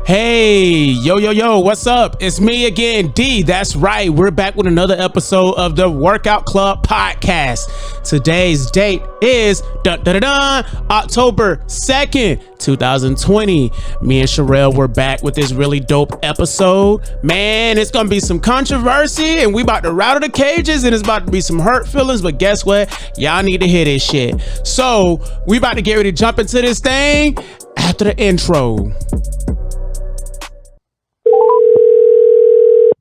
Hey, yo, what's up? It's me again, Dee. That's right. We're back with another episode of the Workout Club podcast. Today's date is October 2nd, 2020. Me and Sharail, we're back with this really dope episode. Man, it's going to be some controversy and we about to rattle the cages and it's about to be some hurt feelings, but guess what? Y'all need to hear this shit. So we about to get ready to jump into this thing after the intro.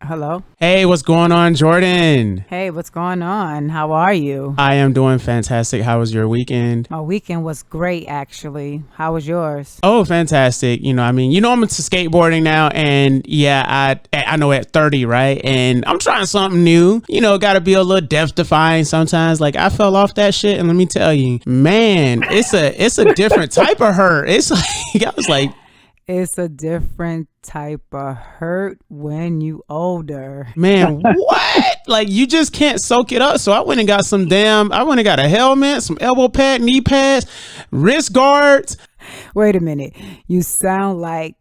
Hello. Hey, what's going on, Jordan? Hey, what's going on? How are you? I am doing fantastic. How was your weekend? My weekend was great, actually. How was yours? Oh, fantastic. I'm into skateboarding now, and yeah, I know at 30, right? And I'm trying something new. Got to be a little death-defying sometimes. Like, I fell off that shit, and let me tell you, man, it's a different type of hurt. It's like, I was like, it's a different type of hurt when you older. Man, what? Like, you just can't soak it up. So I went and got a helmet, some elbow pad, knee pads, wrist guards. Wait a minute. You sound like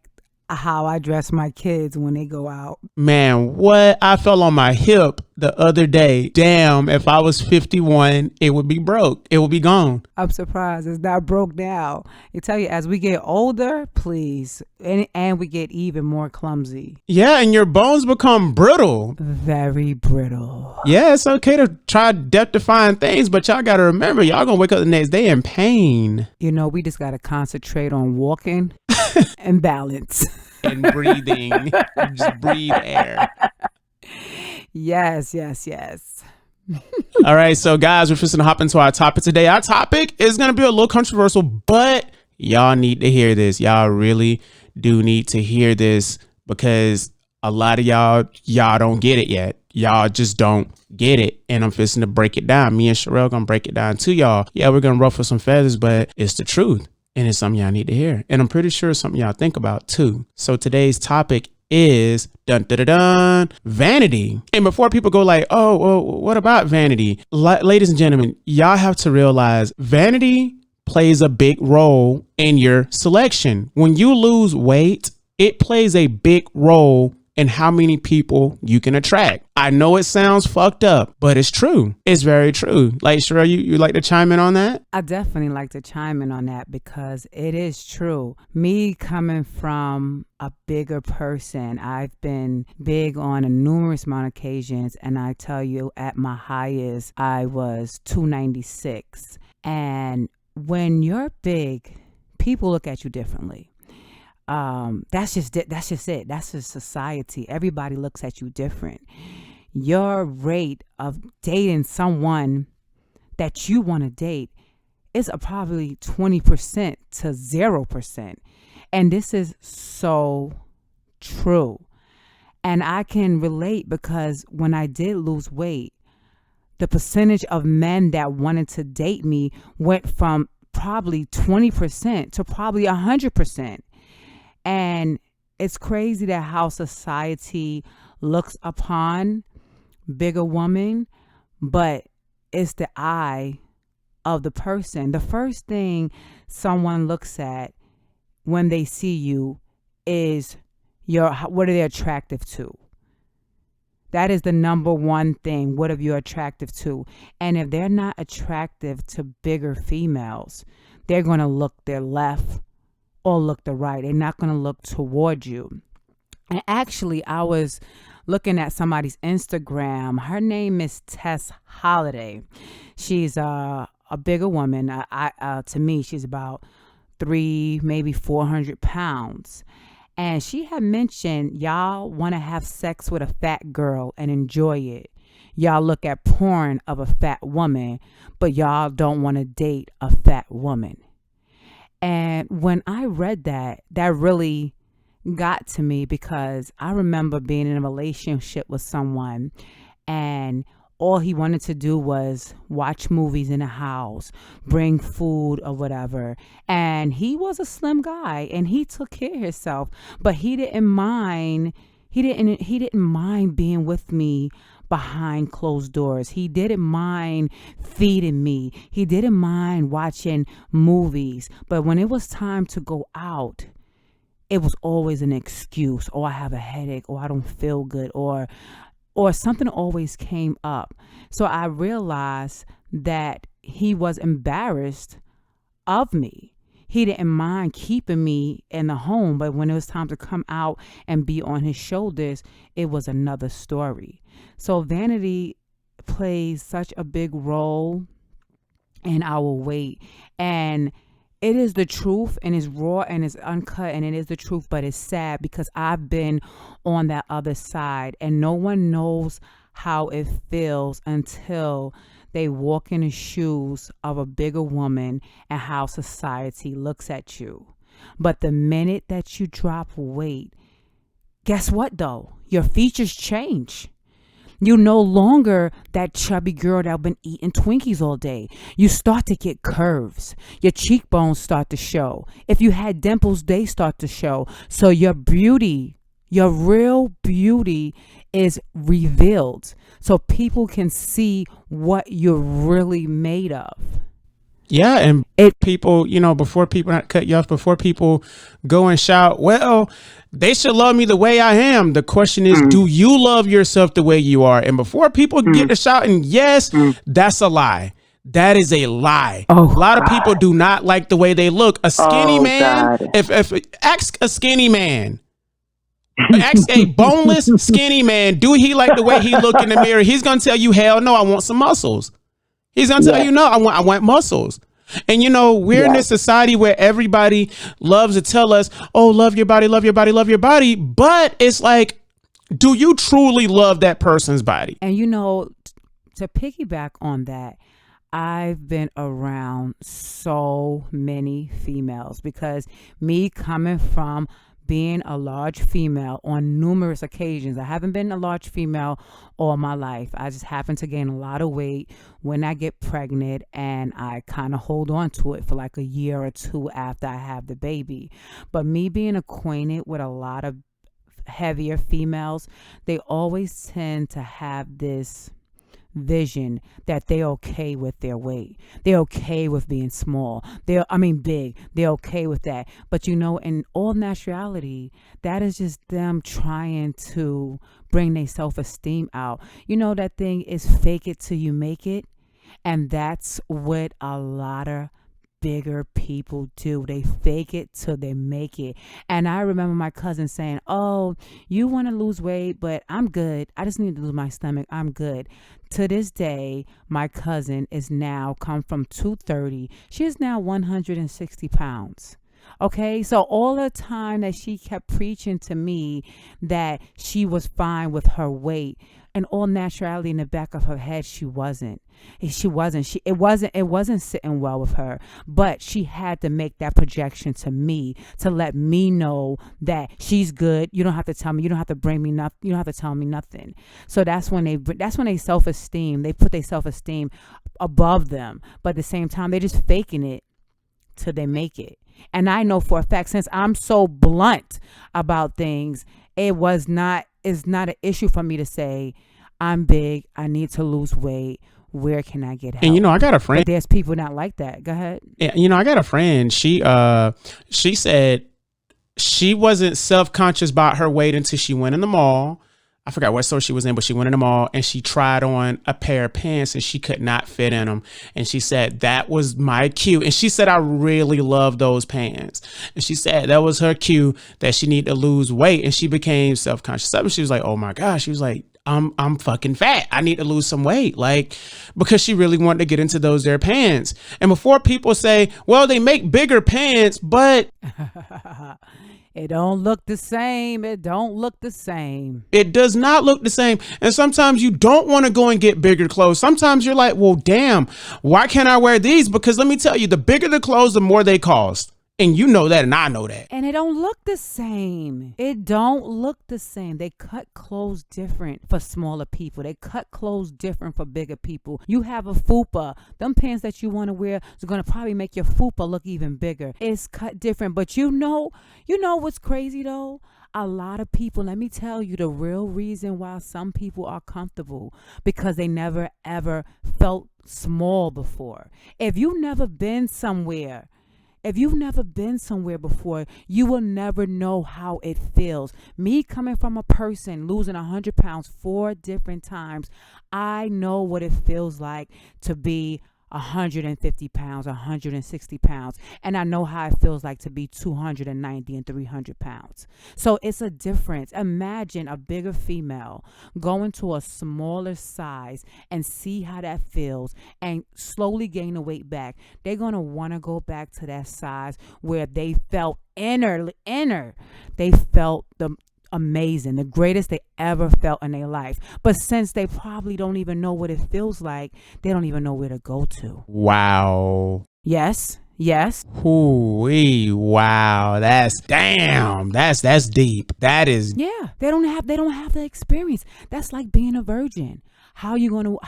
how I dress my kids when they go out. Man, what? I fell on my hip the other day. Damn, if I was 51, it would be broke. It would be gone. I'm surprised it's not broke now. I tell you, as we get older, please, and we get even more clumsy. Yeah, and your bones become brittle. Very brittle. Yeah, it's okay to try death-defying things, but y'all got to remember, y'all going to wake up the next day in pain. We just got to concentrate on walking and balance. And breathing. Just breathe air. Yes. All right, so guys, we're just gonna hop into our topic today. Our topic is gonna be a little controversial, but y'all need to hear this. Y'all really do need to hear this because a lot of y'all don't get it yet. Y'all just don't get it. And I'm fixing to break it down. Me and Sharail gonna break it down to y'all. Yeah, we're gonna ruffle some feathers, but it's the truth. And it's something y'all need to hear. And I'm pretty sure it's something y'all think about too. So today's topic is vanity. And before people go like, oh, well, what about vanity? Ladies and gentlemen, y'all have to realize vanity plays a big role in your selection. When you lose weight, it plays a big role in how many people you can attract. I know it sounds fucked up, but it's true. It's very true. Like, Sharail, you like to chime in on that? I definitely like to chime in on that because it is true. Me coming from a bigger person, I've been big on a numerous amount of occasions, and I tell you, at my highest, I was 296. And when you're big, people look at you differently. That's just it. That's just society. Everybody looks at you different. Your rate of dating someone that you want to date is probably 20% to 0%. And this is so true. And I can relate because when I did lose weight, the percentage of men that wanted to date me went from probably 20% to probably 100%. And it's crazy that how society looks upon bigger women, but it's the eye of the person. The first thing someone looks at when they see you is what are they attractive to? That is the number one thing. What are you attractive to? And if they're not attractive to bigger females, they're going to look their left or look the right. They're not going to look toward you. And actually, I was looking at somebody's Instagram. Her name is Tess Holiday. She's a bigger woman. To me, she's about 300, maybe 400 pounds. And she had mentioned y'all want to have sex with a fat girl and enjoy it. Y'all look at porn of a fat woman, but y'all don't want to date a fat woman. And when I read that, that really got to me because I remember being in a relationship with someone and all he wanted to do was watch movies in the house, bring food or whatever. And he was a slim guy and he took care of himself, but he didn't mind. He didn't mind being with me behind closed doors. He didn't mind feeding me. He didn't mind watching movies. But when it was time to go out, it was always an excuse. Oh, I have a headache, or I don't feel good, or something always came up. So I realized that he was embarrassed of me. He didn't mind keeping me in the home, but when it was time to come out and be on his shoulders, it was another story. So vanity plays such a big role in our weight. And it is the truth, and it's raw and it's uncut, and it is the truth, but it's sad because I've been on that other side, and no one knows how it feels until they walk in the shoes of a bigger woman and how society looks at you. But the minute that you drop weight, guess what though? Your features change. You no longer that chubby girl that been eating Twinkies all day. You start to get curves. Your cheekbones start to show. If you had dimples, they start to show. So your beauty, your real beauty is revealed. So people can see what you're really made of. Yeah, and people, before people not cut you off, before people go and shout, well, they should love me the way I am. The question is, do you love yourself the way you are? And before people get to shouting, yes, that's a lie. That is a lie. A lot of people do not like the way they look. A skinny man, if ask a skinny man, ask a boneless skinny man, do he like the way he look in the mirror? He's gonna tell you, hell no, I want some muscles. He's gonna tell you, no, I want muscles. And we're in this society where everybody loves to tell us, oh, love your body, love your body, love your body. But it's like, do you truly love that person's body? And to piggyback on that, I've been around so many females, because me coming from being a large female on numerous occasions. I haven't been a large female all my life. I just happen to gain a lot of weight when I get pregnant, and I kind of hold on to it for like a year or two after I have the baby. But me being acquainted with a lot of heavier females, they always tend to have this vision that they're okay with their weight. They're okay with being small. Big. They're okay with that. But in all naturality, that is just them trying to bring their self-esteem out. That thing is fake it till you make it. And that's what a lot of bigger people do. They fake it till they make it. And I remember my cousin saying, oh, you want to lose weight, but I'm good. I just need to lose my stomach. I'm good. To this day, my cousin is now come from 230. She is now 160 pounds. Okay, so all the time that she kept preaching to me that she was fine with her weight, in all naturality, in the back of her head, she wasn't. It wasn't sitting well with her. But she had to make that projection to me to let me know that she's good. You don't have to tell me. You don't have to bring me nothing. You don't have to tell me nothing. So that's when they self-esteem. They put their self-esteem above them. But at the same time, they're just faking it till they make it. And I know for a fact, since I'm so blunt about things, it's not an issue for me to say, I'm big, I need to lose weight, where can I get help? And I got a friend. But there's people not like that. Go ahead. Yeah, I got a friend. She said she wasn't self-conscious about her weight until she went in the mall. I forgot what store she was in, but she went in the mall and she tried on a pair of pants and she could not fit in them. And she said, that was my cue. And she said, I really love those pants. And she said that was her cue that she needed to lose weight. And she became self-conscious. She was like, oh my gosh. She was like, I'm fucking fat. I need to lose some weight. Like, because she really wanted to get into those there pants. And before people say, well, they make bigger pants, but it don't look the same. It don't look the same. It does not look the same. And sometimes you don't want to go and get bigger clothes. Sometimes you're like, well, damn, why can't I wear these? Because let me tell you, the bigger the clothes, the more they cost. And you know that, and I know that. And it don't look the same. It don't look the same. They cut clothes different for smaller people. They cut clothes different for bigger people. You have a fupa. Them pants that you want to wear is going to probably make your fupa look even bigger. It's cut different. But you know what's crazy though? A lot of people, let me tell you the real reason why some people are comfortable, because they never ever felt small before. If you never been somewhere If you've never been somewhere before, you will never know how it feels. Me coming from a person losing 100 pounds 4 different times, I know what it feels like to be 150 pounds, 160 pounds. And I know how it feels like to be 290 and 300 pounds. So it's a difference. Imagine a bigger female going to a smaller size and see how that feels and slowly gain the weight back. They're going to want to go back to that size where they felt inner. They felt amazing, the greatest they ever felt in their life. But since they probably don't even know what it feels like, they don't even know where to go to. Wow. Yes. Ooh-wee, wow. That's deep. That is. Yeah. They don't have the experience. That's like being a virgin. How am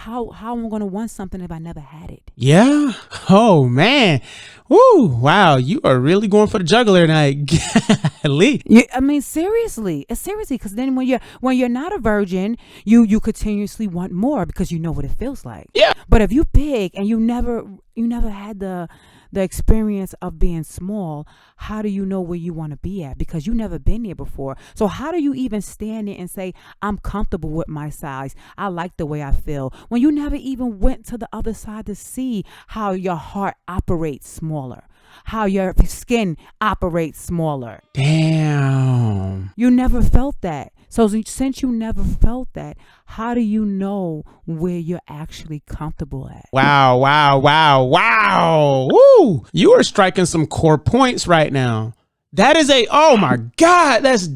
I gonna want something if I never had it? Yeah. Oh man. Woo. Wow. You are really going for the jugular tonight. Yeah, I mean, seriously, because then when you're not a virgin, you continuously want more because you know what it feels like. Yeah. But if you're big and you never had the experience of being small, how do you know where you want to be at? Because you've never been there before. So how do you even stand there and say, I'm comfortable with my size, I like the way I feel, when you never even went to the other side to see how your heart operates smaller, how your skin operates smaller? Damn. You never felt that. So since you never felt that, how do you know where you're actually comfortable at? Wow. Woo. You are striking some core points right now. That is oh my God, that's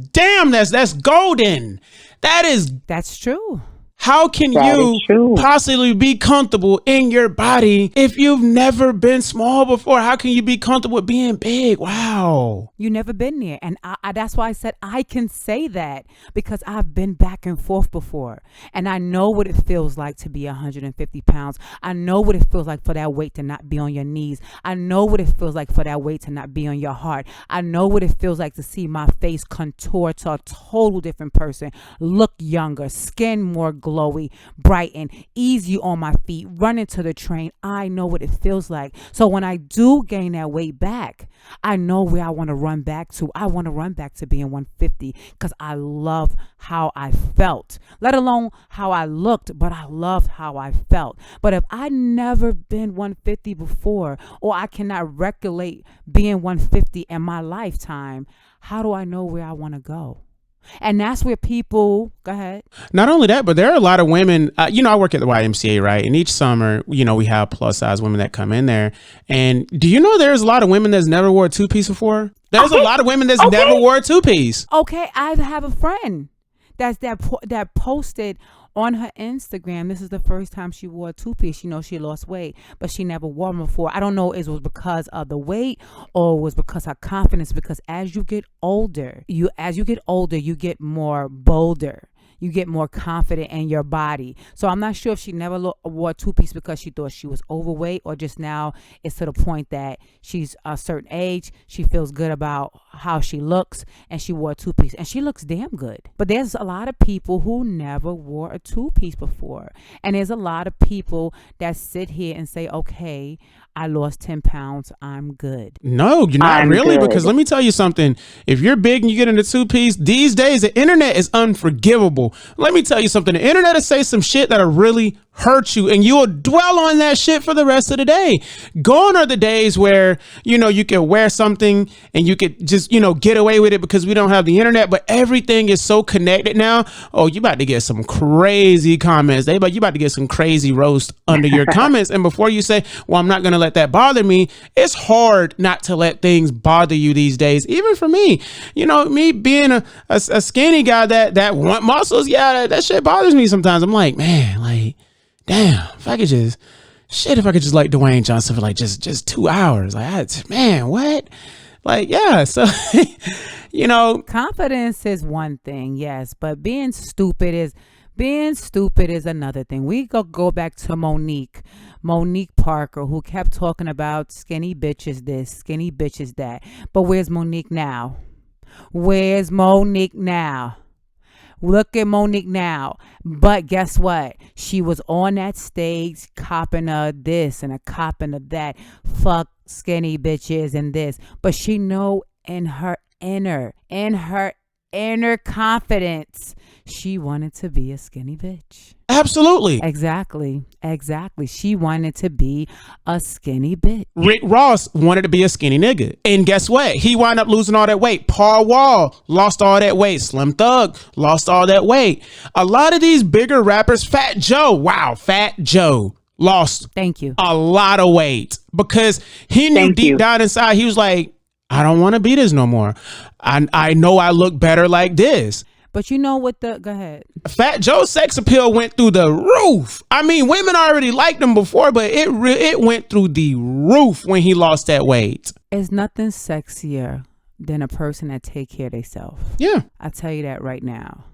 golden. That's true. How can you possibly be comfortable in your body if you've never been small before? How can you be comfortable with being big? Wow. You never been there. And I that's why I said I can say that, because I've been back and forth before. And I know what it feels like to be 150 pounds. I know what it feels like for that weight to not be on your knees. I know what it feels like for that weight to not be on your heart. I know what it feels like to see my face contour to a total different person, look younger, skin more glowy, bright, and easy on my feet, running to the train. I know what it feels like. So when I do gain that weight back, I know where I want to run back to. I want to run back to being 150 because I love how I felt, let alone how I looked, but I loved how I felt. But if I never been 150 before, or I cannot recollect being 150 in my lifetime, how do I know where I want to go? And that's where people, go ahead. Not only that, but there are a lot of women, I work at the YMCA, right? And each summer, we have plus size women that come in there. And do you know there's a lot of women that's never wore a two-piece before? There's a lot of women that's never wore a two-piece. Okay, I have a friend that posted on her Instagram. This is the first time she wore a two-piece. She lost weight, but she never wore them before. I don't know if it was because of the weight or it was because of confidence, because as you get older, you get more bolder. You get more confident in your body. So I'm not sure if she never wore a two-piece because she thought she was overweight, or just now it's to the point that she's a certain age, she feels good about how she looks, and she wore a two-piece, and she looks damn good. But there's a lot of people who never wore a two-piece before. And there's a lot of people that sit here and say, okay, I lost 10 pounds, I'm good. No, you're not really, because let me tell you something. If you're big and you get in a two-piece, these days the internet is unforgivable. Let me tell you something. The internet will say some shit that'll really hurt you, and you will dwell on that shit for the rest of the day. Gone are the days where, you can wear something and you could just, get away with it because we don't have the internet, but everything is so connected now. Oh, you about to get some crazy comments. You about to get some crazy roast under your comments. And before you say, well, I'm not going to let that bother me, it's hard not to let things bother you these days. Even for me, me being a skinny guy that want muscles, yeah, that shit bothers me sometimes. I'm like, man, like, damn, if I could just like Dwayne Johnson for like just 2 hours, like, man, what? Like, yeah. So, confidence is one thing, yes, but being stupid is another thing. We go back to Monique Parker, who kept talking about skinny bitches this, skinny bitches that. But where's Monique now? Look at Monique now. But guess what? She was on that stage copping a this and a copping of that. Fuck skinny bitches and this, but she know in her inner confidence, she wanted to be a skinny bitch. Absolutely. Exactly. She wanted to be a skinny bitch. Rick Ross wanted to be a skinny nigga. And guess what? He wound up losing all that weight. Paul Wall lost all that weight. Slim Thug lost all that weight. A lot of these bigger rappers, Fat Joe lost a lot of weight because he knew deep down inside, he was like, I don't want to be this no more. I know I look better like this. But you know what go ahead. Fat Joe's sex appeal went through the roof. I mean, women already liked him before, but it went through the roof when he lost that weight. It's nothing sexier than a person that take care of themselves. Yeah. I tell you that right now.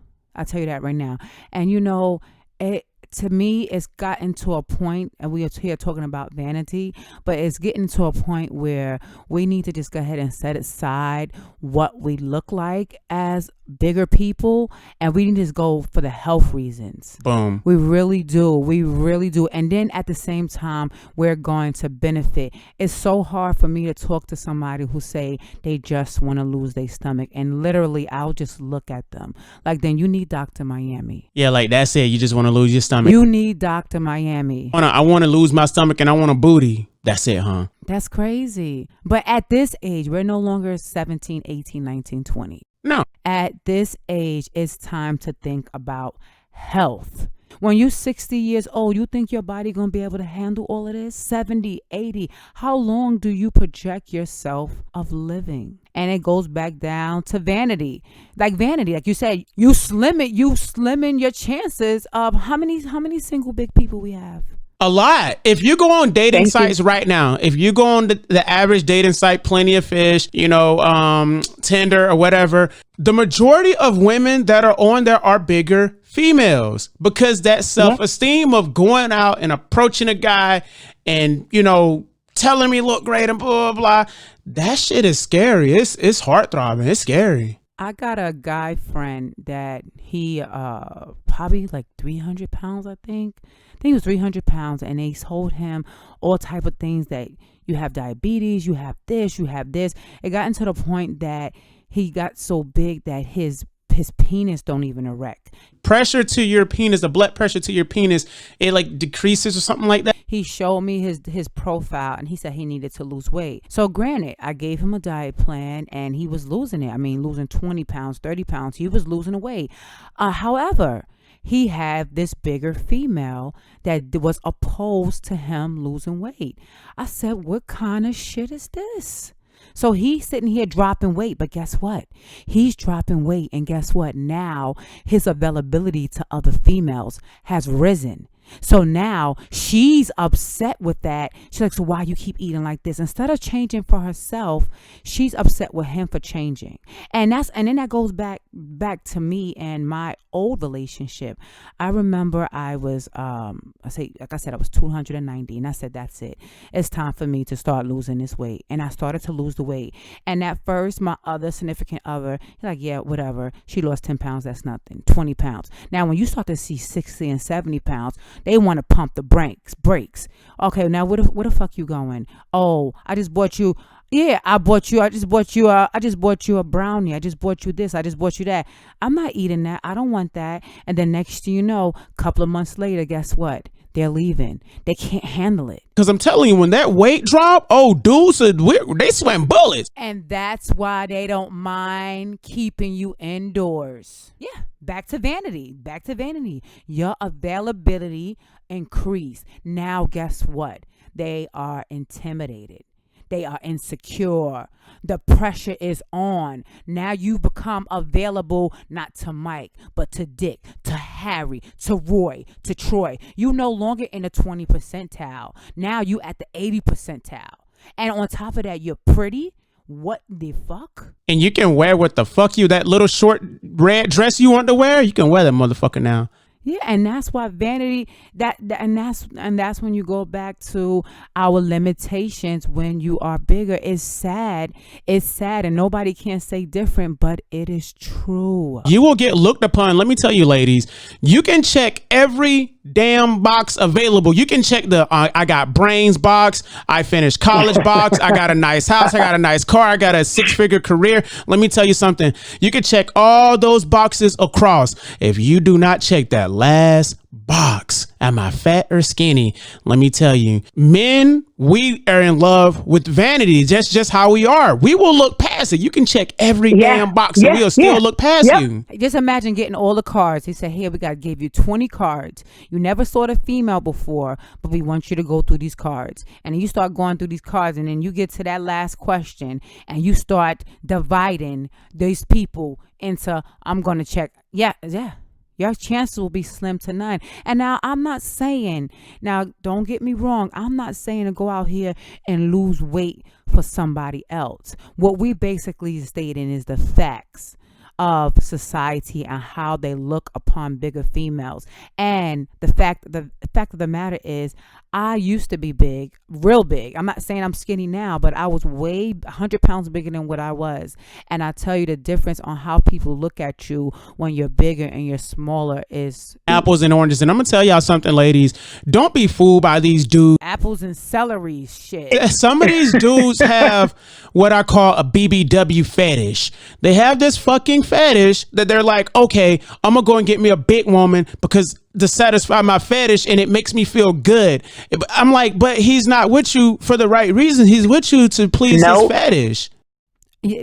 And you know, to me, it's gotten to a point, and we are here talking about vanity, but it's getting to a point where we need to just go ahead and set aside what we look like as bigger people, and we need to just go for the health reasons. Boom. We really do. And then at the same time, we're going to benefit. It's so hard for me to talk to somebody who say they just want to lose their stomach, and literally I'll just look at them like, then you need Dr. Miami. Yeah, like that's it. You just want to lose your stomach. You need Dr. Miami. I want to lose my stomach and I want a booty. That's it, huh? That's crazy. But at this age, we're no longer 17, 18, 19, 20. No. At this age, it's time to think about health. When you're 60 years old, you think your body going to be able to handle all of this? 70, 80. How long do you project yourself of living? And it goes back down to vanity. Like you said, you slimming your chances of how many single big people we have? A lot. If you go on dating sites right now, if you go on the average dating site, Plenty of Fish, Tinder or whatever, the majority of women that are on there are bigger females, because that self-esteem of going out and approaching a guy and, telling me look great and blah, blah, blah, that shit is scary. It's heart-throbbing. It's scary. I got a guy friend that he probably like 300 pounds, I think he was 300 pounds, and they told him all type of things, that you have diabetes, you have this. It got into the point that he got so big that his penis don't even erect. Pressure to your penis, the blood pressure to your penis, it like decreases or something like that. He showed me his profile, and he said he needed to lose weight. So granted, I gave him a diet plan, and he was losing it. I mean, losing 20 pounds, 30 pounds. He was losing the weight. However, he had this bigger female that was opposed to him losing weight. I said, what kind of shit is this? So he's sitting here dropping weight, but guess what? He's dropping weight, and guess what? Now his availability to other females has risen. So now she's upset with that. She's like, so why you keep eating like this? Instead of changing for herself, she's upset with him for changing. And then that goes back to me and my old relationship. I remember I was I was 290, and I said, that's it. It's time for me to start losing this weight. And I started to lose the weight. And at first, my other significant other, he's like, yeah, whatever. She lost 10 pounds. That's nothing. 20 pounds. Now, when you start to see 60 and 70 pounds, they want to pump the brakes. Okay, now where the fuck you going? Oh, I just bought you. Yeah, I just bought you a brownie. I just bought you this. I just bought you that. I'm not eating that. I don't want that. And then next thing you know, a couple of months later, guess what? They're leaving. They can't handle it. Because I'm telling you, when that weight drop, dudes, they sweating bullets. And that's why they don't mind keeping you indoors. Yeah, back to vanity. Your availability increased. Now, guess what? They are intimidated. They are insecure. The pressure is on. Now you become available not to Mike, but to Dick, to Harry, to Roy, to Troy. You no longer in the 20 percentile. Now you at the 80 percentile. And on top of that, you're pretty. What the fuck? And you can wear what the fuck that little short red dress you want to wear. You can wear that motherfucker now. Yeah, and that's why vanity, and that's when you go back to our limitations when you are bigger. It's sad, and nobody can say different, but it is true. You will get looked upon. Let me tell you, ladies, you can check every damn box available. You can check the I got brains box, I finished college box, I got a nice house, I got a nice car, I got a 6-figure career. Let me tell you something. You can check all those boxes across. If you do not check that last box, am I fat or skinny? Let me tell you, men, we are in love with vanity. Just how we are. We will look past it. You can check every damn box and we'll still look past you. Just imagine getting all the cards. He said, here, we got to give you 20 cards. You never saw the female before, but we want you to go through these cards. And then you start going through these cards, and then you get to that last question, and you start dividing these people into, I'm going to check. Yeah. Your chances will be slim to none. And now I'm not saying, now don't get me wrong, I'm not saying to go out here and lose weight for somebody else. What we basically stating is the facts of society and how they look upon bigger females. And the fact of the matter is, I used to be big, real big. I'm not saying I'm skinny now, but I was way 100 pounds bigger than what I was. And I tell you, the difference on how people look at you when you're bigger and you're smaller is apples and oranges. And I'm gonna tell y'all something, ladies. Don't be fooled by these dudes. Apples and celery shit. Some of these dudes have what I call a BBW fetish. They have this fucking fetish that they're like, okay, I'm gonna go and get me a big woman because to satisfy my fetish, and it makes me feel good. I'm like, but he's not with you for the right reason. He's with you to please his fetish.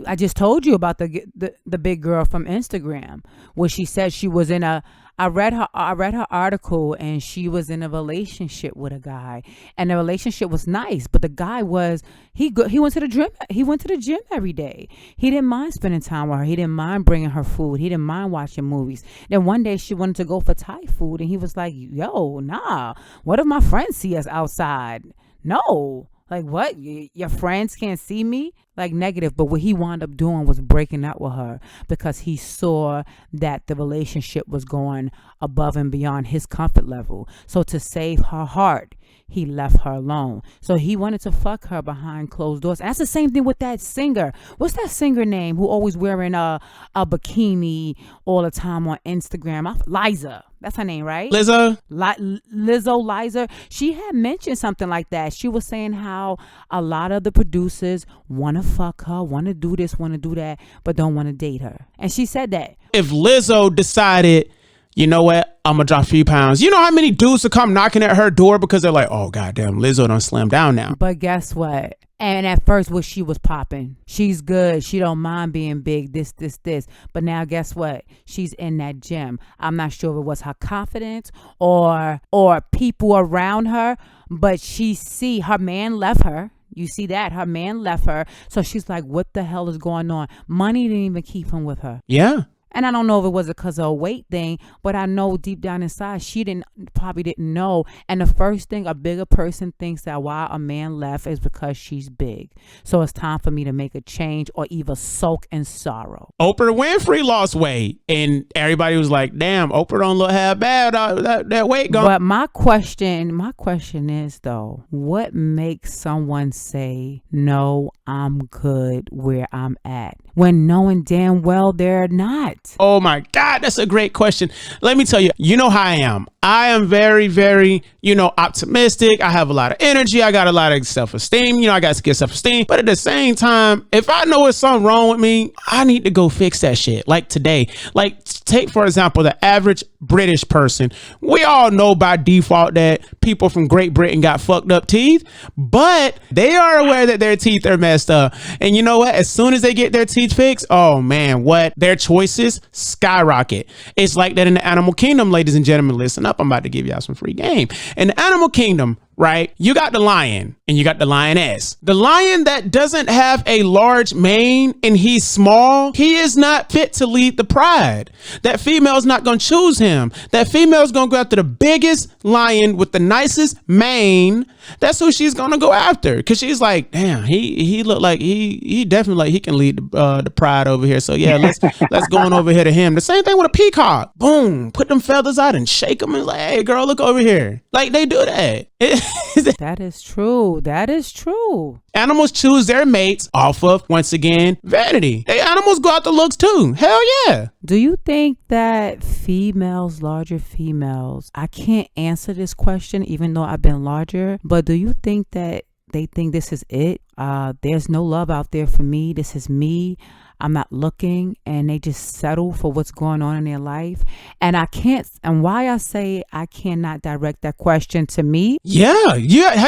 I just told you about the big girl from Instagram, where she said she was in a. I read her article, and she was in a relationship with a guy, and the relationship was nice, but the guy was he went to the gym. He went to the gym every day. He didn't mind spending time with her. He didn't mind bringing her food. He didn't mind watching movies. Then one day she wanted to go for Thai food, and he was like, "Yo, nah. What if my friends see us outside? No." Like, what? Your friends can't see me? Like, negative. But what he wound up doing was breaking up with her because he saw that the relationship was going above and beyond his comfort level. So to save her heart, he left her alone. So he wanted to fuck her behind closed doors. That's the same thing with that singer. What's that singer name who always wearing a bikini all the time on Instagram? Liza. That's her name, right? Lizzo? Liza. She had mentioned something like that. She was saying how a lot of the producers want to fuck her, want to do this, want to do that, but don't want to date her. And she said that. If Lizzo decided, you know what, I'm gonna drop a few pounds, you know how many dudes will come knocking at her door because they're like, oh, goddamn, Lizzo done slim down now. But guess what? And at first, what she was popping, she's good. She don't mind being big, this. But now guess what? She's in that gym. I'm not sure if it was her confidence or people around her, but she see her man left her. You see that? Her man left her. So she's like, what the hell is going on? Money didn't even keep him with her. Yeah. And I don't know if it was because of a weight thing, but I know deep down inside, she probably didn't know. And the first thing a bigger person thinks that why a man left is because she's big. So it's time for me to make a change or either sulk in sorrow. Oprah Winfrey lost weight, and everybody was like, damn, Oprah don't look half bad. That weight gone. But my question is though, what makes someone say, no, I'm good where I'm at, when knowing damn well they're not? Oh my God, that's a great question. Let me tell you, you know how I am. I am very, very, optimistic. I have a lot of energy. I got a lot of self-esteem. I got to get self-esteem. But at the same time, if I know there's something wrong with me, I need to go fix that shit. Like today, take, for example, the average British person. We all know by default that people from Great Britain got fucked up teeth, but they are aware that their teeth are messed up. And you know what? As soon as they get their teeth fixed, oh man, what? Their choices skyrocket. It's like that in the animal kingdom, ladies and gentlemen. Listen up. I'm about to give y'all some free game. In the animal kingdom, right? You got the lion and you got the lioness. The lion that doesn't have a large mane and he's small, he is not fit to lead the pride. That female's not going to choose him. That female's going to go after the biggest lion with the nicest mane. That's who she's going to go after, because she's like, damn, he look like he definitely like he can lead the pride over here. So yeah, let's go on over here to him. The same thing with a peacock. Boom, put them feathers out and shake them and like, hey girl, look over here. Like they do that. That is true. That is true. Animals choose their mates off of, once again, vanity. They animals go out the looks too. Hell yeah. Do you think that females, larger females, I can't answer this question even though I've been larger, but do you think that they think this is it? There's no love out there for me. This is me. I'm not looking, and they just settle for what's going on in their life. And I can't, and why I say I cannot direct that question to me. Yeah. Have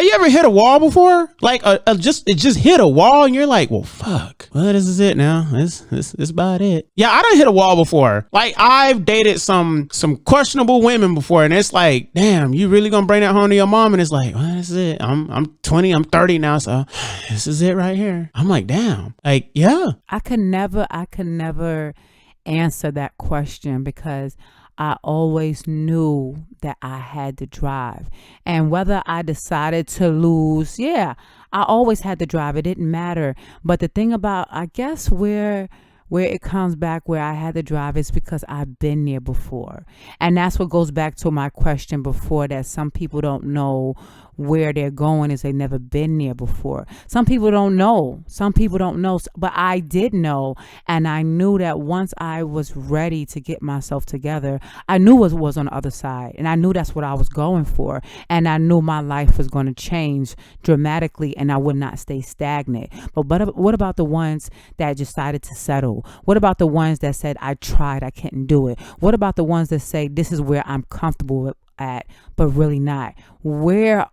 you ever hit a wall before? Like it just hit a wall and you're like, well, fuck. Well, this is it now. This about it. Yeah, I done hit a wall before. Like I've dated some questionable women before, and it's like, damn, you really gonna bring that home to your mom? And it's like, well, this is it. I'm 20, I'm 30 now, so this is it right here. I'm like, damn. Like, yeah. I could never answer that question because I always knew that I had to drive. And whether I decided to lose, I always had to drive. It didn't matter. But the thing about, I guess, where it comes back where I had to drive is because I've been there before. And that's what goes back to my question before, that some people don't know where they're going is they've never been there before. Some people don't know. But I did know, and I knew that once I was ready to get myself together, I knew what was on the other side, and I knew that's what I was going for, and I knew my life was going to change dramatically, and I would not stay stagnant. But what about the ones that decided to settle? What about the ones that said, I tried, I couldn't do it? What about the ones that say, this is where I'm comfortable at, but really not? Where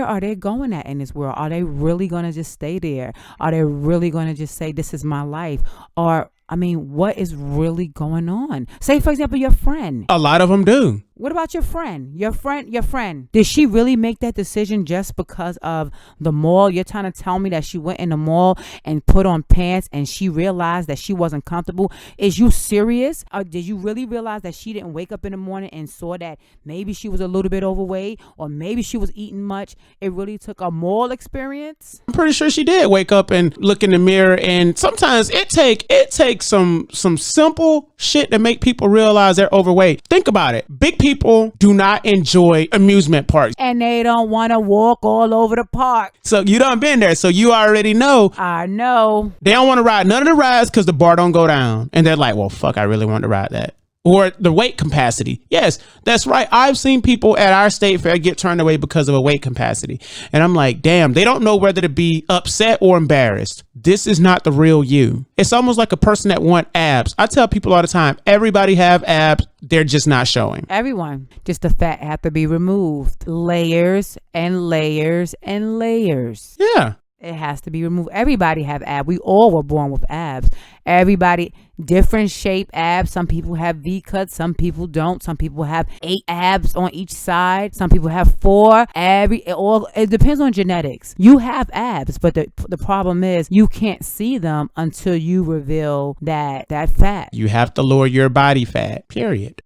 are they going at in this world? Are they really going to just stay there? Are they really going to just say, this is my life? Or, what is really going on? Say, for example, your friend. A lot of them do. What about your friend? Your friend. Did she really make that decision just because of the mall? You're trying to tell me that she went in the mall and put on pants and she realized that she wasn't comfortable? Is you serious? Or did you really realize that she didn't wake up in the morning and saw that maybe she was a little bit overweight, or maybe she was eating much? It really took a mall experience? I'm pretty sure she did wake up and look in the mirror, and sometimes it takes some simple shit to make people realize they're overweight. Think about it. Big people do not enjoy amusement parks, and they don't want to walk all over the park. So you done been there, so you already know. I know. They don't want to ride none of the rides because the bar don't go down, and they're like, well, fuck, I really want to ride that. Or the weight capacity. Yes, that's right. I've seen people at our state fair get turned away because of a weight capacity. And I'm like, damn, they don't know whether to be upset or embarrassed. This is not the real you. It's almost like a person that want abs. I tell people all the time, everybody have abs. They're just not showing. Everyone. Just the fat have to be removed. Layers and layers and layers. Yeah. It has to be removed. Everybody have abs. We all were born with abs. Everybody, different shape abs. Some people have V cuts. Some people don't. Some people have 8 abs on each side. Some people have 4. It depends on genetics. You have abs, but the problem is you can't see them until you reveal that fat. You have to lower your body fat, period.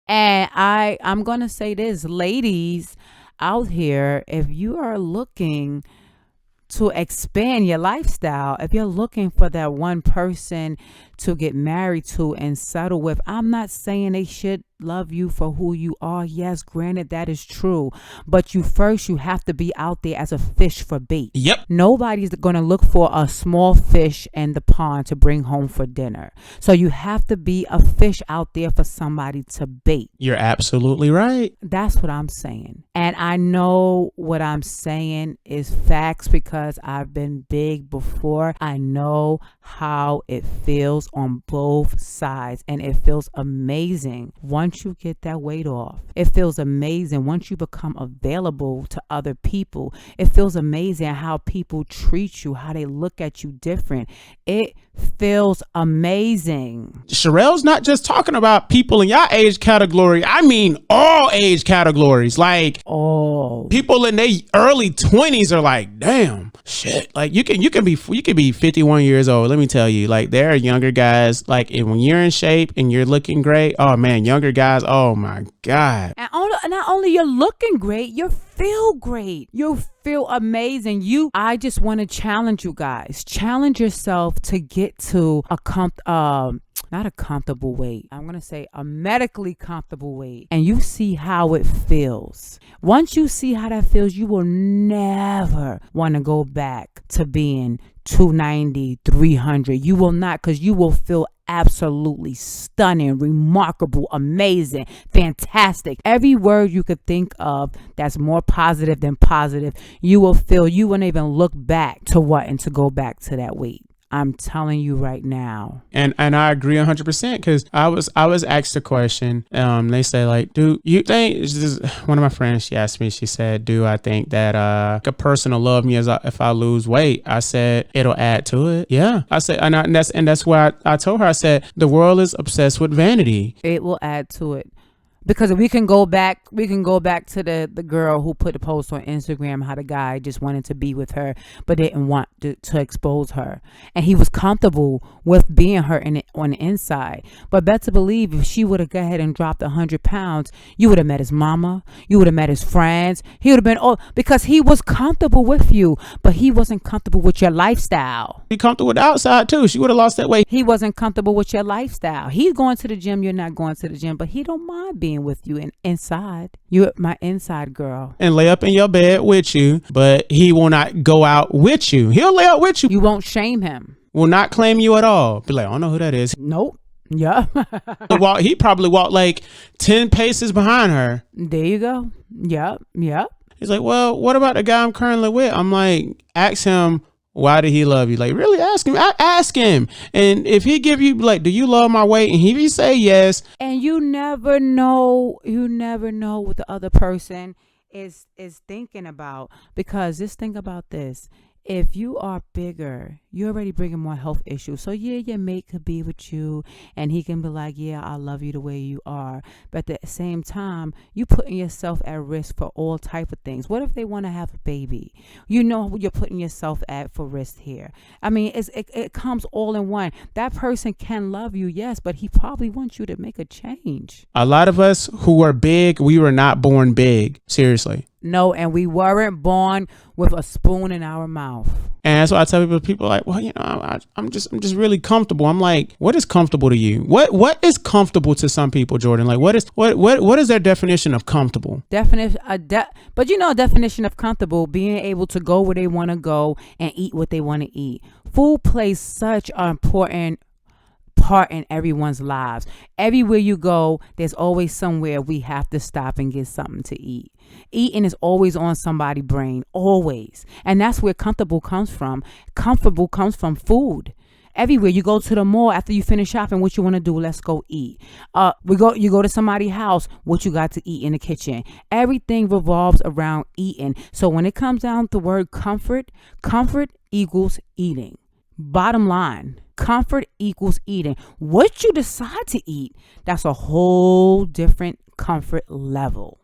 And I'm going to say this, ladies out here, if you are looking to expand your lifestyle, if you're looking for that one person to get married to and settle with, I'm not saying they should love you for who you are. Yes, granted, that is true. But you have to be out there as a fish for bait. Yep. Nobody's going to look for a small fish in the pond to bring home for dinner. So you have to be a fish out there for somebody to bait. You're absolutely right. That's what I'm saying. And I know what I'm saying is facts because I've been big before. I know how it feels on both sides, and it feels amazing once you get that weight off. It feels amazing once you become available to other people. It feels amazing how people treat you, how they look at you different. It feels amazing. Sharail's not just talking about people in your age category. I mean all age categories. Like all people in their early 20s are like, damn, shit. Like you can be 51 years old. Let me tell you, like there are younger guys, like when you're in shape and you're looking great, oh man, younger guys, oh my God. And not only you're looking great, you're feel great. You feel amazing. I just want to challenge you guys. Challenge yourself to get to not a comfortable weight. I'm going to say a medically comfortable weight. And you see how it feels. Once you see how that feels, you will never want to go back to being 290, 300. You will not, because you will feel absolutely stunning, remarkable, amazing, fantastic. Every word you could think of that's more positive than positive, you will feel. You won't even look back to wanting to go back to that weight. I'm telling you right now. And I agree 100% because I was asked a question. They say like, do you think, one of my friends, she asked me, she said, do I think that a person will love me if I lose weight? I said, it'll add to it. Yeah. I said, and that's why I told her, I said, the world is obsessed with vanity. It will add to it. Because we can go back to the girl who put a post on Instagram how the guy just wanted to be with her but didn't want to expose her. And he was comfortable with being her on the inside. But better believe if she would have gone ahead and dropped 100 pounds, you would have met his mama. You would have met his friends. He would have been, because he was comfortable with you, but he wasn't comfortable with your lifestyle. Be comfortable with the outside too. She would have lost that weight. He wasn't comfortable with your lifestyle. He's going to the gym. You're not going to the gym, but he don't mind being with you and inside. You're my inside girl. And lay up in your bed with you, but he will not go out with you. He'll lay out with you. You won't shame him. Will not claim you at all. Be like, I don't know who that is. Nope. Yeah. He probably walked like 10 paces behind her. There you go. Yep. He's like, well, what about the guy I'm currently with? I'm like, ask him, why did he love you? Like, really ask him. Ask him. And if he give you like, do you love my weight? And he say yes. And you never know what the other person is thinking about. Because just think about this. If you are bigger, you're already bringing more health issues. So yeah, your mate could be with you and he can be like, yeah, I love you the way you are. But at the same time, you putting yourself at risk for all type of things. What if they want to have a baby? You know you're putting yourself at for risk here. I mean, it comes all in one. That person can love you, yes, but he probably wants you to make a change. A lot of us who are big, we were not born big. Seriously. No, and we weren't born with a spoon in our mouth. And that's why I tell people like, well, you know, I'm just really comfortable. I'm like, what is comfortable to you? What is comfortable to some people, Jordan? Like, what is their definition of comfortable? But you know, definition of comfortable, being able to go where they want to go and eat what they want to eat. Food plays such an important part in everyone's lives. Everywhere you go, there's always somewhere we have to stop and get something to eat. Eating is always on somebody's brain, always. And that's where comfortable comes from. Comfortable comes from food. Everywhere you go to the mall after you finish shopping, what you want to do? Let's go eat. You go to somebody's house, what you got to eat in the kitchen. Everything revolves around eating. So when it comes down to the word comfort equals eating. Bottom line, comfort equals eating. What you decide to eat, that's a whole different comfort level.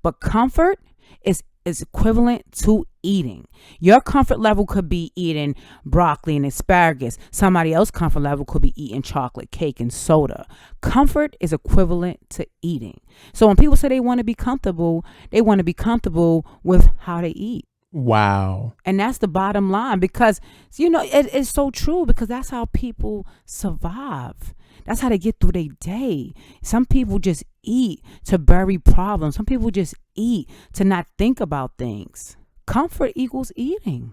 But comfort is equivalent to eating. Your comfort level could be eating broccoli and asparagus. Somebody else's comfort level could be eating chocolate, cake, and soda. Comfort is equivalent to eating. So when people say they want to be comfortable, they want to be comfortable with how they eat. Wow. And that's the bottom line, because, you know, it's so true, because that's how people survive. That's how they get through their day. Some people just eat to bury problems. Some people just eat to not think about things. Comfort equals eating.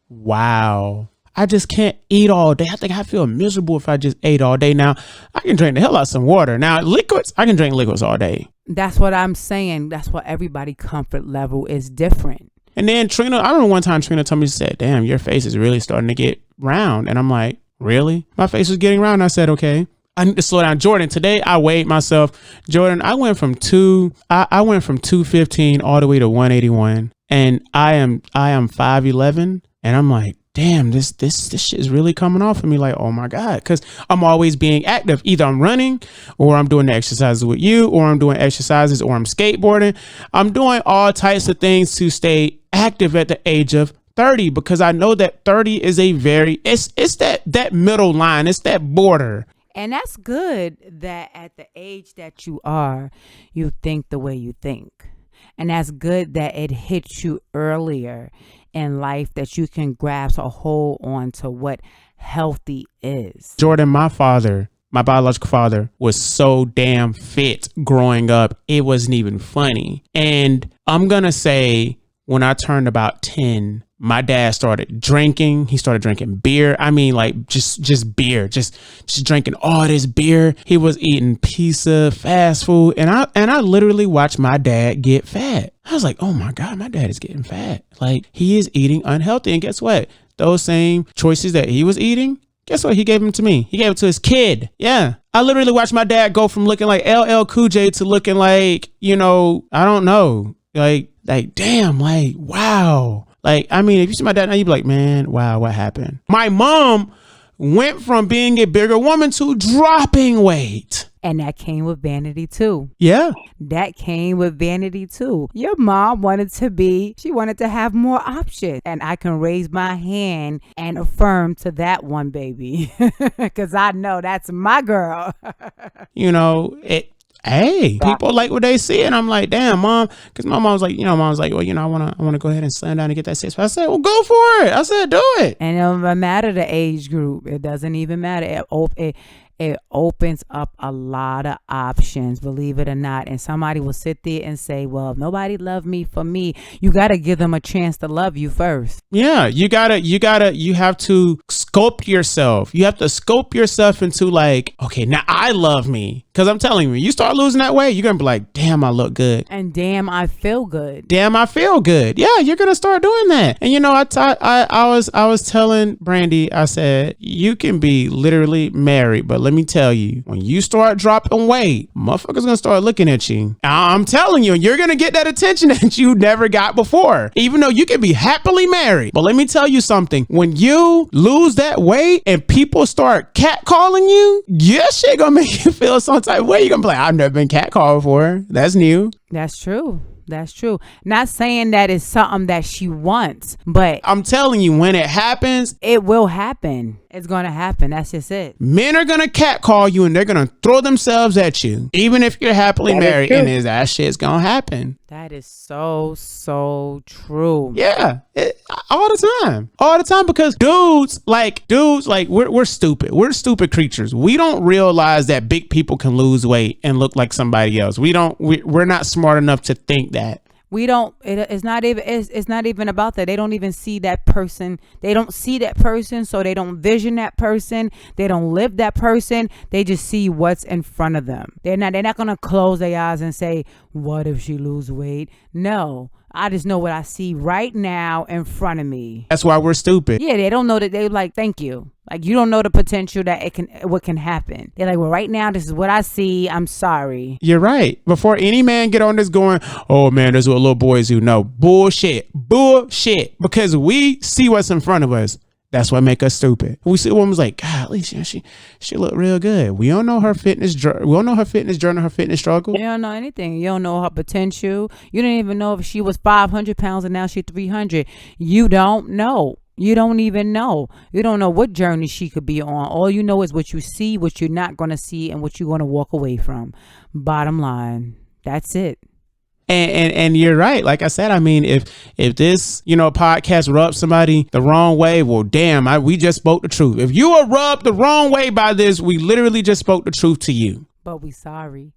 Wow. I just can't eat all day. I think I feel miserable if I just ate all day. Now, I can drink the hell out of some water. Now, liquids, I can drink liquids all day. That's what I'm saying. That's why everybody's comfort level is different. And then Trina, I remember one time Trina told me, she said, damn, your face is really starting to get round. And I'm like, really? My face was getting round. I said, okay, I need to slow down. Jordan, today I weighed myself. Jordan, I went from 215 all the way to 181. And I am 5'11". And I'm like, damn, this shit is really coming off of me. Like, oh my God. Because I'm always being active. Either I'm running, or I'm doing the exercises with you, or I'm doing exercises, or I'm skateboarding. I'm doing all types of things to stay active at the age of 30, because I know that 30 is it's that middle line. It's that border. And that's good that at the age that you are, you think the way you think. And that's good that it hits you earlier in life, that you can grasp a hold on to what healthy is. Jordan, my biological father, was so damn fit growing up. It wasn't even funny. And I'm going to say when I turned about 10, my dad started drinking. He started drinking beer. I mean, like just beer, just drinking all this beer. He was eating pizza, fast food. And I literally watched my dad get fat. I was like, oh my God, my dad is getting fat. Like, he is eating unhealthy. And guess what? Those same choices that he was eating, guess what? He gave them to me. He gave it to his kid. Yeah. I literally watched my dad go from looking like LL Cool J to looking like, I don't know, like damn, like, wow. Like, I mean, if you see my dad now, you'd be like, man, wow, what happened? My mom went from being a bigger woman to dropping weight. And that came with Vanity too. Yeah. That came with Vanity too. Your mom wanted to have more options. And I can raise my hand and affirm to that one, baby. Because I know that's my girl. Hey, people like what they see, and I'm like, damn, mom, because my mom's like, well, I want to go ahead and slam down and get that 6. I said, well, go for it. I said, do it. And it doesn't matter the age group. It doesn't even matter. It opens up a lot of options, believe it or not. And somebody will sit there and say, well, if nobody loved me for me, you got to give them a chance to love you first. Yeah, you have to scope yourself. You have to scope yourself into like, okay, now I love me. Because I'm telling you, you start losing that weight, you're going to be like, damn, I look good. And damn, I feel good. Damn, I feel good. Yeah, you're going to start doing that. And I was telling Brandy, I said, you can be literally married, but let me tell you, when you start dropping weight, motherfuckers gonna start looking at you. I'm telling you, you're gonna get that attention that you never got before, even though you can be happily married. But let me tell you something, when you lose that weight and people start catcalling you, yeah, shit gonna make you feel some type of way. You're gonna be like, I've never been catcalled before. That's new. That's true. That's true. Not saying that it's something that she wants, but I'm telling you, when it happens, it will happen. It's going to happen. That's just it. Men are going to catcall you and they're going to throw themselves at you, even if you're happily married, and that shit's going to happen. That is so true. Yeah, all the time, because dudes, we're stupid. We're stupid creatures. We don't realize that big people can lose weight and look like somebody else. We're not smart enough to think that. We don't, it's not even about that. They don't even see that person. They don't see that person. So they don't vision that person. They don't live that person. They just see what's in front of them. They're not going to close their eyes and say, what if she lose weight? No, I just know what I see right now in front of me. That's why we're stupid. Yeah, they don't know that. They're like, thank you. Like, you don't know the potential that what can happen. They're like, well, right now, this is what I see. I'm sorry. You're right. Before any man get on this going, oh man, there's what little boys who know. Bullshit. Because we see what's in front of us. That's what make us stupid. We see a woman's like, God, at least she look real good. We don't know her fitness. We don't know her fitness journey, her fitness struggle. You don't know anything. You don't know her potential. You don't even know if she was 500 pounds and now she's 300. You don't know. You don't even know. You don't know what journey she could be on. All you know is what you see, what you're not going to see, and what you're going to walk away from. Bottom line, that's it. And you're right. Like I said, I mean, if this, podcast rubs somebody the wrong way, well, damn, we just spoke the truth. If you are rubbed the wrong way by this, we literally just spoke the truth to you. But we sorry.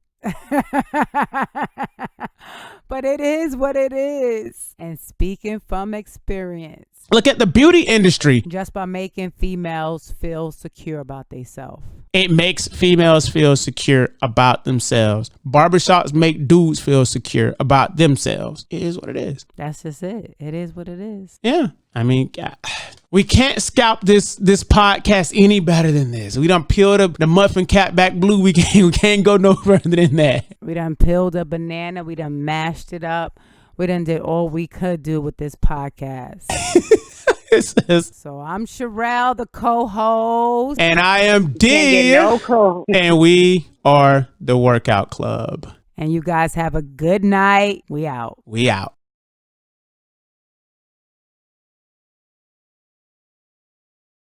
But it is what it is. And speaking from experience. Look at the beauty industry. Just by making females feel secure about themselves. It makes females feel secure about themselves. Barbershops make dudes feel secure about themselves. It is what it is. That's just it. It is what it is. Yeah. I mean, God, we can't scalp this podcast any better than this. We done peeled the muffin cap back blue. We can't go no further than that. We done peeled a banana. We done mashed it up. We done did all we could do with this podcast. So I'm Sharail, the co-host. And I am Dee. And we are the Workout Club. And you guys have a good night. We out.